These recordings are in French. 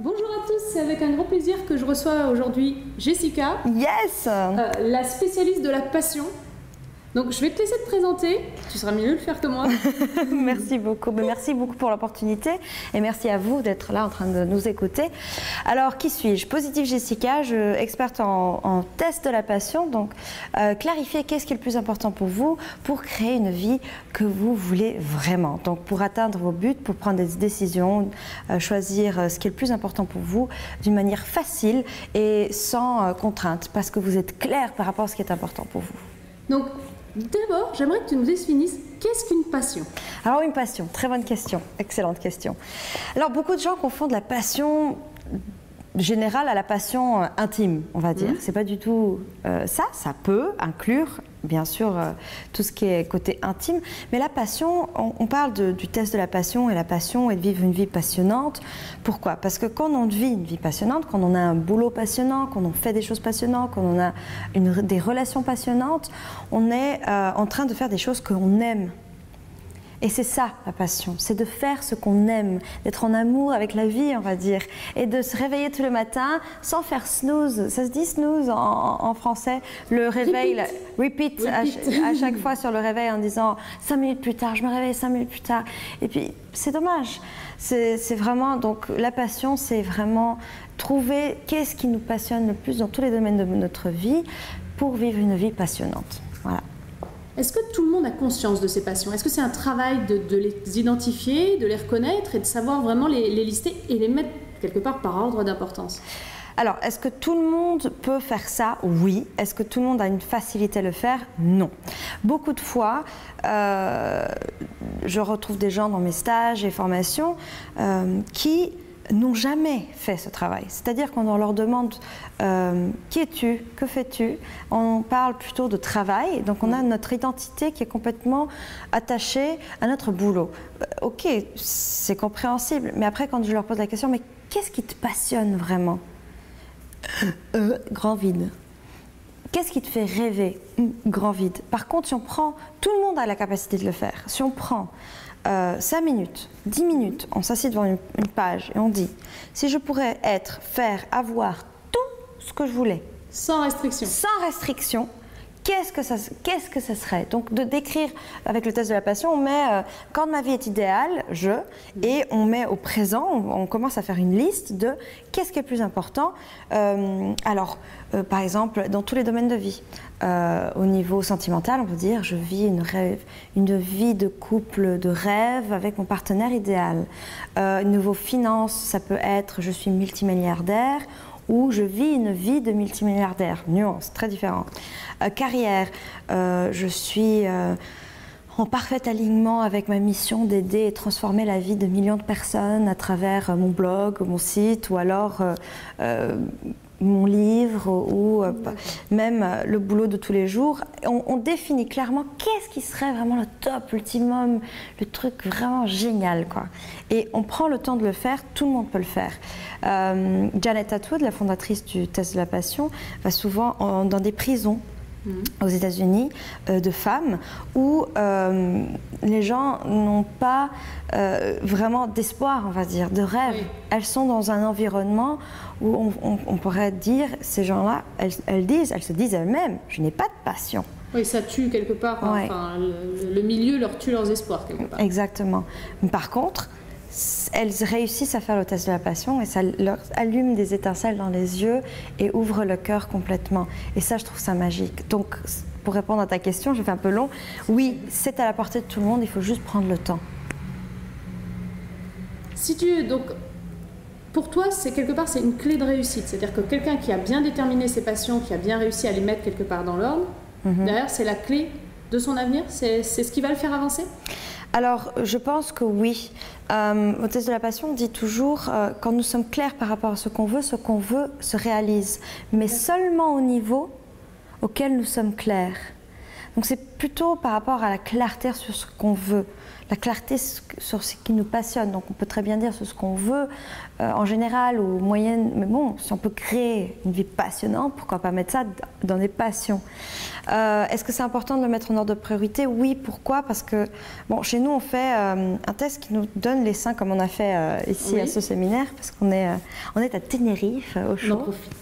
Bonjour à tous, c'est avec un grand plaisir que je reçois aujourd'hui Jessica, Yes, la spécialiste de la passion. Donc je vais te laisser te présenter, tu seras mieux de le faire que moi. Merci beaucoup. Merci beaucoup pour l'opportunité et merci à vous d'être là en train de nous écouter. Alors, qui suis-je? Positive Jessica, je suis experte en test de la passion. Donc, clarifier qu'est-ce qui est le plus important pour vous pour créer une vie que vous voulez vraiment. Donc, pour atteindre vos buts, pour prendre des décisions, choisir ce qui est le plus important pour vous d'une manière facile et sans contrainte parce que vous êtes clair par rapport à ce qui est important pour vous. Donc, d'abord, j'aimerais que tu nous définisses qu'est-ce qu'une passion. Alors une passion, très bonne question, excellente question. Alors beaucoup de gens confondent la passion générale à la passion intime, on va dire. C'est pas du tout ça peut inclure bien sûr tout ce qui est côté intime, mais la passion, on parle du test de la passion et la passion est de vivre une vie passionnante. Pourquoi? Parce que quand on vit une vie passionnante, quand on a un boulot passionnant, quand on fait des choses passionnantes, quand on a des relations passionnantes, on est en train de faire des choses qu'on aime. Et c'est ça la passion, c'est de faire ce qu'on aime, d'être en amour avec la vie, on va dire, et de se réveiller tous les matins sans faire snooze. Ça se dit snooze en français, le réveil, repeat. À chaque fois sur le réveil en disant 5 minutes plus tard, je me réveille 5 minutes plus tard. Et puis c'est dommage. C'est vraiment, donc la passion, c'est vraiment trouver qu'est-ce qui nous passionne le plus dans tous les domaines de notre vie pour vivre une vie passionnante. Voilà. Est-ce que tout le monde a conscience de ses passions? Est-ce que c'est un travail de les identifier, de les reconnaître et de savoir vraiment les lister et les mettre quelque part par ordre d'importance? Alors, est-ce que tout le monde peut faire ça? Oui. Est-ce que tout le monde a une facilité à le faire? Non. Beaucoup de fois, je retrouve des gens dans mes stages et formations qui n'ont jamais fait ce travail. C'est-à-dire quand on leur demande qui es-tu, que fais-tu, on parle plutôt de travail, donc on a notre identité qui est complètement attachée à notre boulot. Ok, c'est compréhensible, mais après quand je leur pose la question, mais qu'est-ce qui te passionne vraiment? Grand vide. Qu'est-ce qui te fait rêver? Grand vide. Par contre, si on prend, tout le monde a la capacité de le faire, si on prend 5 minutes, 10 minutes, on s'assied devant une page et on dit si je pourrais faire, avoir tout ce que je voulais. Sans restriction. Sans restriction, qu'est-ce que ça serait? Donc de décrire avec le test de la passion, on met quand ma vie est idéale, et on met au présent, on commence à faire une liste de qu'est-ce qui est le plus important. Par exemple, dans tous les domaines de vie. Au niveau sentimental, on peut dire je vis une vie de couple de rêve avec mon partenaire idéal. Niveau finance, ça peut être je suis multimilliardaire ou je vis une vie de multimilliardaire. Nuance, très différente. Carrière, je suis en parfait alignement avec ma mission d'aider et transformer la vie de millions de personnes à travers mon blog, mon site ou alors mon livre ou même le boulot de tous les jours. On définit clairement qu'est-ce qui serait vraiment le top, l'ultimum, le truc vraiment génial, quoi. Et on prend le temps de le faire, tout le monde peut le faire. Janet Attwood, la fondatrice du test de la passion, va souvent dans des prisons aux États-Unis de femmes où les gens n'ont pas vraiment d'espoir, on va dire, de rêve. Oui. Elles sont dans un environnement où on pourrait dire, ces gens-là, elles se disent elles-mêmes, je n'ai pas de passion. Oui, ça tue quelque part, ouais. Enfin, le milieu leur tue leurs espoirs quelque part. Exactement. Par contre, elles réussissent à faire le test de la passion et ça leur allume des étincelles dans les yeux et ouvre le cœur complètement. Et ça, je trouve ça magique. Donc, pour répondre à ta question, j'ai fait un peu long. Oui, c'est à la portée de tout le monde, il faut juste prendre le temps. Donc, pour toi, c'est quelque part, c'est une clé de réussite. C'est-à-dire que quelqu'un qui a bien déterminé ses passions, qui a bien réussi à les mettre quelque part dans l'ordre, derrière, c'est la clé de son avenir? C'est ce qui va le faire avancer? Alors, je pense que oui. Au test de la passion, on dit toujours quand nous sommes clairs par rapport à ce qu'on veut se réalise, mais seulement au niveau auquel nous sommes clairs. Donc c'est plutôt par rapport à la clarté sur ce qu'on veut. La clarté sur ce qui nous passionne. Donc on peut très bien dire sur ce qu'on veut en général ou moyenne. Mais bon, si on peut créer une vie passionnante, pourquoi pas mettre ça dans des passions. Est-ce que c'est important de le mettre en ordre de priorité? Oui, pourquoi? Parce que bon, chez nous, on fait un test qui nous donne les 5 comme on a fait ici à ce séminaire, parce qu'on est à Tenerife, au chaud. On en profite.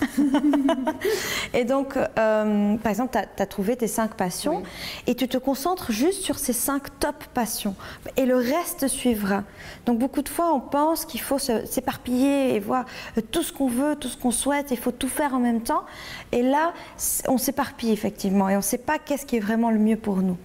Et donc, par exemple, tu as trouvé tes 5 passions et tu te concentres juste sur ces 5 top passions. Et le reste suivra. Donc beaucoup de fois, on pense qu'il faut s'éparpiller et voir tout ce qu'on veut, tout ce qu'on souhaite, il faut tout faire en même temps. Et là, on s'éparpille effectivement et on ne sait pas qu'est-ce qui est vraiment le mieux pour nous.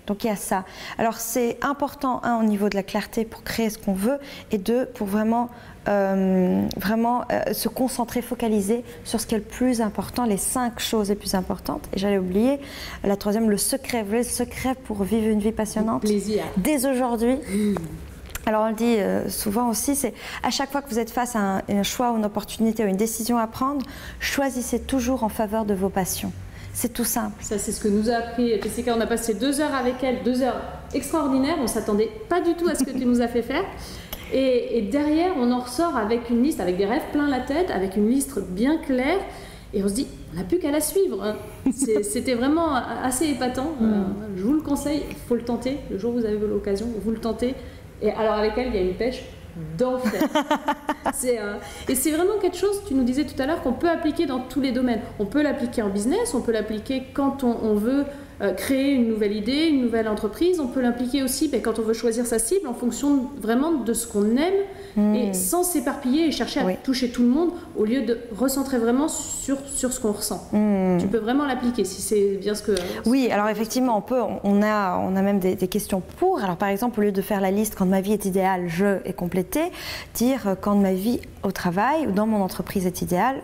Donc il y a ça. Alors c'est important, un, au niveau de la clarté pour créer ce qu'on veut, et deux, pour vraiment se concentrer, focaliser sur ce qui est le plus important, les 5 choses les plus importantes. Et j'allais oublier la troisième, le secret. Vous voulez le secret pour vivre une vie passionnante? Le plaisir. Dès aujourd'hui. Alors on le dit souvent aussi, c'est à chaque fois que vous êtes face à un choix ou une opportunité ou une décision à prendre, choisissez toujours en faveur de vos passions. C'est tout simple. Ça, c'est ce que nous a appris Jessica. On a passé 2 heures avec elle, 2 heures extraordinaires. On ne s'attendait pas du tout à ce que tu nous as fait faire. Et derrière, on en ressort avec une liste, avec des rêves plein la tête, avec une liste bien claire. Et on se dit, on n'a plus qu'à la suivre. C'était vraiment assez épatant. Je vous le conseille, il faut le tenter. Le jour où vous avez l'occasion, vous le tentez. Et alors avec elle, il y a une pêche d'enfer. Et c'est vraiment quelque chose, tu nous disais tout à l'heure, qu'on peut appliquer dans tous les domaines. On peut l'appliquer en business, on peut l'appliquer quand on veut créer une nouvelle idée, une nouvelle entreprise. On peut l'impliquer aussi quand on veut choisir sa cible en fonction vraiment de ce qu'on aime et sans s'éparpiller et chercher à toucher tout le monde au lieu de recentrer vraiment sur ce qu'on ressent. Tu peux vraiment l'appliquer si c'est bien ce que... Oui, alors effectivement, on a même des questions pour. Alors par exemple, au lieu de faire la liste quand ma vie est idéale, je est complété, dire quand ma vie au travail ou dans mon entreprise est idéale,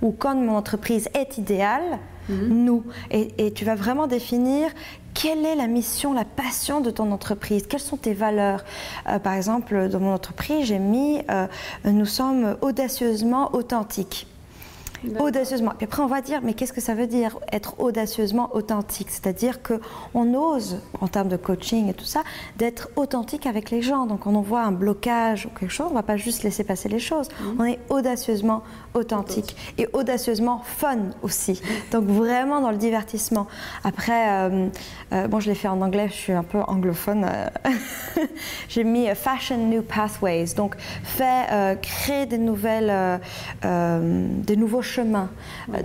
ou quand mon entreprise est idéale, nous. Et tu vas vraiment définir quelle est la mission, la passion de ton entreprise, quelles sont tes valeurs. Par exemple, dans mon entreprise, j'ai mis nous sommes audacieusement authentiques. Audacieusement. Puis après, on va dire, mais qu'est-ce que ça veut dire être audacieusement authentique? C'est-à-dire qu'on ose, en termes de coaching et tout ça, d'être authentique avec les gens. Donc, quand on voit un blocage ou quelque chose, on ne va pas juste laisser passer les choses. On est audacieusement authentique et audacieusement fun aussi. Donc, vraiment dans le divertissement. Après, bon, je l'ai fait en anglais, je suis un peu anglophone. J'ai mis Fashion New Pathways. Donc, créer des nouveaux chemins.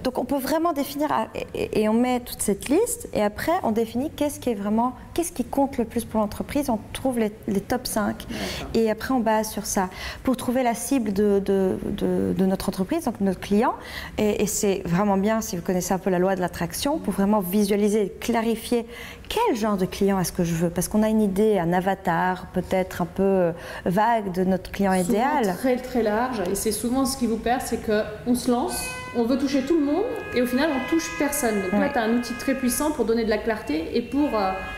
Donc on peut vraiment définir et on met toute cette liste et après on définit qu'est-ce qui compte le plus pour l'entreprise. On trouve les top 5 et après on base sur ça pour trouver la cible de notre entreprise, donc notre client. Et c'est vraiment bien si vous connaissez un peu la loi de l'attraction pour vraiment visualiser, clarifier quel genre de client est-ce que je veux, parce qu'on a une idée, un avatar peut-être un peu vague de notre client idéal. Très très large, et c'est souvent ce qui vous perd, c'est qu'on se lance, on veut toucher tout le monde et au final on touche personne. Donc là tu as un outil très puissant pour donner de la clarté et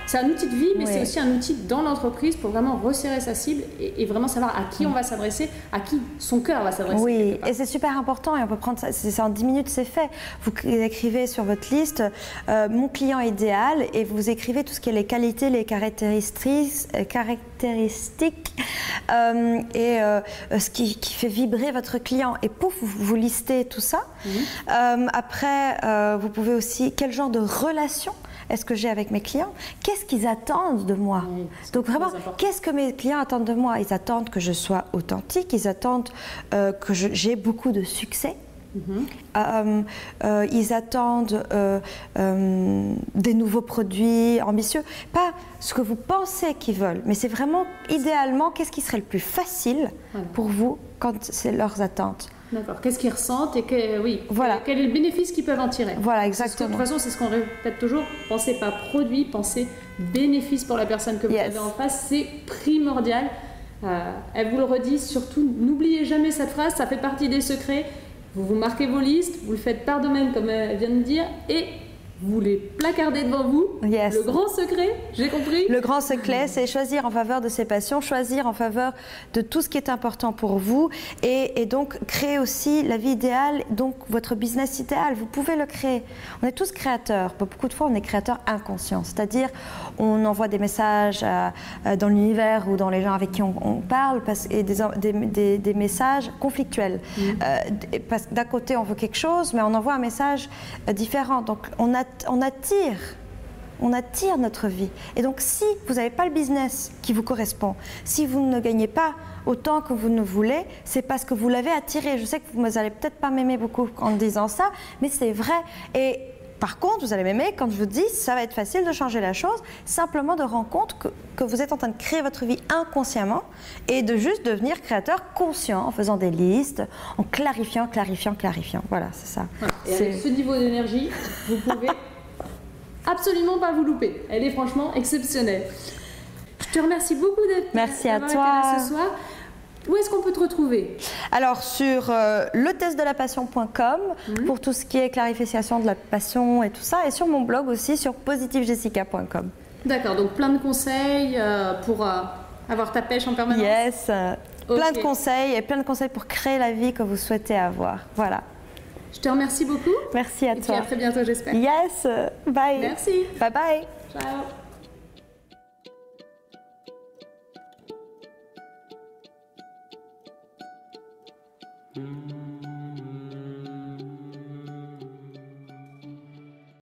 c'est un outil de vie, mais c'est aussi un outil dans l'entreprise pour vraiment resserrer sa cible et vraiment savoir à qui on va s'adresser, à qui son cœur va s'adresser. Oui, et c'est super important et on peut prendre ça, c'est en 10 minutes c'est fait. Vous écrivez sur votre liste mon client idéal et vous écrivez tout ce qui est les qualités, les caractéristiques et ce qui fait vibrer votre client. Et pour vous listez tout ça, après vous pouvez aussi, quel genre de relation est-ce que j'ai avec mes clients? Qu'est-ce qu'ils attendent de moi? Donc vraiment, qu'est-ce que mes clients attendent de moi? Ils attendent que je sois authentique, ils attendent que j'ai beaucoup de succès. Ils attendent des nouveaux produits ambitieux, pas ce que vous pensez qu'ils veulent, mais c'est vraiment idéalement qu'est-ce qui serait le plus facile pour vous quand c'est leurs attentes. D'accord. Qu'est-ce qu'ils ressentent et quel est le bénéfice qu'ils peuvent en tirer. Voilà, exactement. De toute façon, c'est ce qu'on répète toujours. Pensez pas produit, pensez bénéfice pour la personne que vous avez en face. C'est primordial. Elle vous le redit, surtout, n'oubliez jamais cette phrase. Ça fait partie des secrets. Vous marquez vos listes, vous le faites par de même, comme elle vient de dire, et vous les placardez devant vous. Yes. Le grand secret, j'ai compris. Le grand secret, c'est choisir en faveur de ses passions, choisir en faveur de tout ce qui est important pour vous et donc créer aussi la vie idéale, donc votre business idéal. Vous pouvez le créer. On est tous créateurs. Beaucoup de fois, on est créateurs inconscients. C'est-à-dire, on envoie des messages dans l'univers ou dans les gens avec qui on parle et des messages conflictuels. Parce que d'un côté, on veut quelque chose, mais on envoie un message différent. Donc, on attire notre vie. Et donc, si vous n'avez pas le business qui vous correspond, si vous ne gagnez pas autant que vous ne voulez, c'est parce que vous l'avez attiré. Je sais que vous n'allez peut-être pas m'aimer beaucoup en disant ça, mais c'est vrai. Et par contre, vous allez m'aimer quand je vous dis ça va être facile de changer la chose, simplement de rendre compte que vous êtes en train de créer votre vie inconsciemment et de juste devenir créateur conscient en faisant des listes, en clarifiant. Voilà, c'est ça. Voilà. Et avec ce niveau d'énergie, vous pouvez absolument pas vous louper. Elle est franchement exceptionnelle. Je te remercie beaucoup d'être Merci à toi. Été là ce soir. Où est-ce qu'on peut te retrouver? Alors sur letestdelapassion.com pour tout ce qui est clarification de la passion et tout ça, et sur mon blog aussi sur positivejessica.com. D'accord, donc plein de conseils pour avoir ta pêche en permanence. Yes, plein de conseils et plein de conseils pour créer la vie que vous souhaitez avoir. Voilà. Je te remercie beaucoup. Merci à et toi. Et à très bientôt, j'espère. Yes, bye. Merci. Bye bye. Ciao. Mm-hmm.